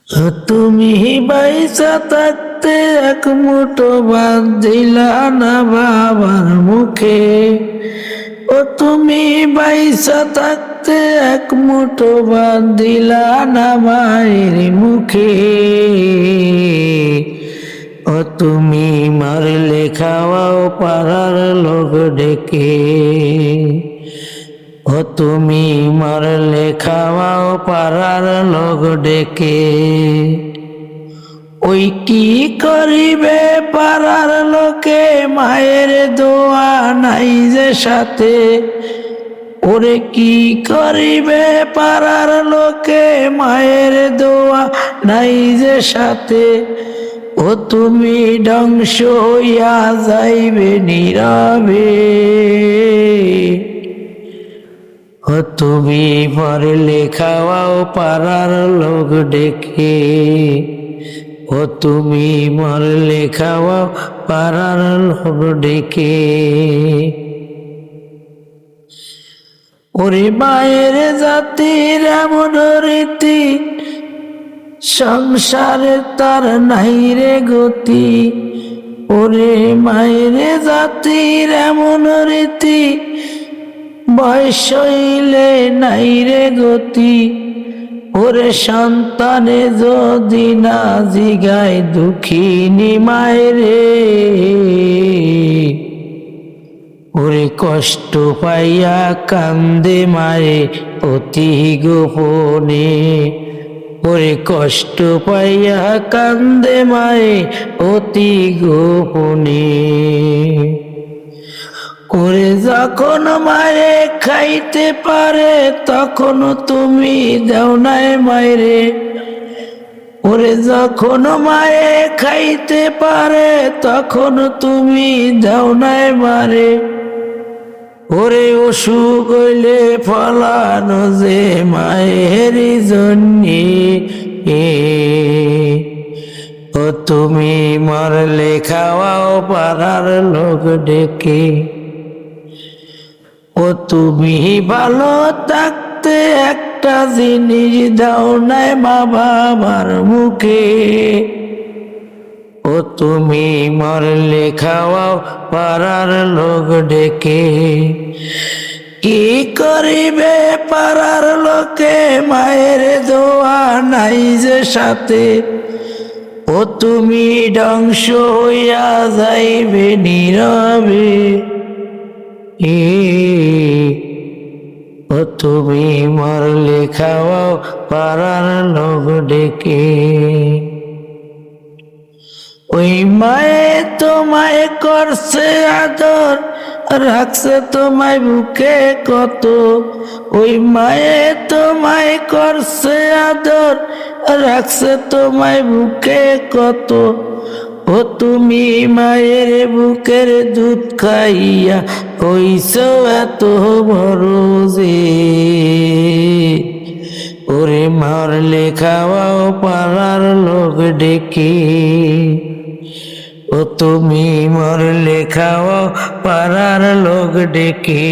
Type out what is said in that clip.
তুমি বাইসা থাকতে এক মুঠো ভাত দিলা না বাবার মুখে। ও তুমি বাইসা থাকতে এক মুঠো ভাত দিলা না মায়ের মুখে। ও তুমি মারলে খাওয়াও পাড়ার লোক ডেকে। ও তুমি মারলে খাওয়াও পাড়ার লোক ডেকে। ওই কি করিবে পাড়ার লোকে মায়ের দোয়া নাই যে সাথে। ওরে কি করিবে পাড়ার লোকে মায়ের দোয়া নাই যে সাথে। ও তুমি ধ্বংস হইয়া যাইবে নীরবে। ও তুমি মরলে খাওয়াও পাড়ার লোক ডেকে। ও তুমি মরলে খাওয়াও পাড়ার লোক ডেকে। ওরে মায়ের জাতির এমন রীতি সংসারে তার নাই রে গতি। ওরে মায়ের জাতির এমন রীতি বয়স হইলে নাই রে গতি। ওরে সন্তানে যদি না জিগায় দুঃখিনী মায়েরে। ওরে কষ্ট পাইয়া কান্দে মায়ে অতি গোপনে। ওরে কষ্ট পাইয়া কান্দে মায়ে অতি গোপনে। ওরে যখন মায়ে খাইতে পারে তখন তুমি দেও নাই মায়েরে। ওরে যখন মায়ে খাইতে পারে তখন তুমি দেও নাই মারে। ওরে অসুখ হইলে ফলানো যে মায়ের জন্যে। ও তুমি মরলে খাওয়াও পাড়ার লোক ডেকে। ও তুমি ভালো থাকতে একটা জিনিস দাও নাই মা বাবার মুখে। ও তুমি মরলে খাওয়াও পাড়ার লোক ডেকে। কি করিবে পাড়ার লোকে মায়ের দোয়া নাই যে সাথে। ও তুমি ধ্বংস হইয়া যাইবে নীরবে। ও তুমি মরলে খাওয়াও পাড়ার লোক ডেকে। ওই মায়ে তোমায় করছে আদর রাখছে তোমায় বুকে কত। ওই মায়ে তোমায় করছে আদর রাখছে তোমায় বুকে কত। ও তুমি মায়ের বুকের দুধ খাইয়া হইছো এত বড় যে। ওরে মরলে খাওয়াও পাড়ার লোক ডেকে। ও তুমি মরলে খাওয়াও পাড়ার লোক ডেকে।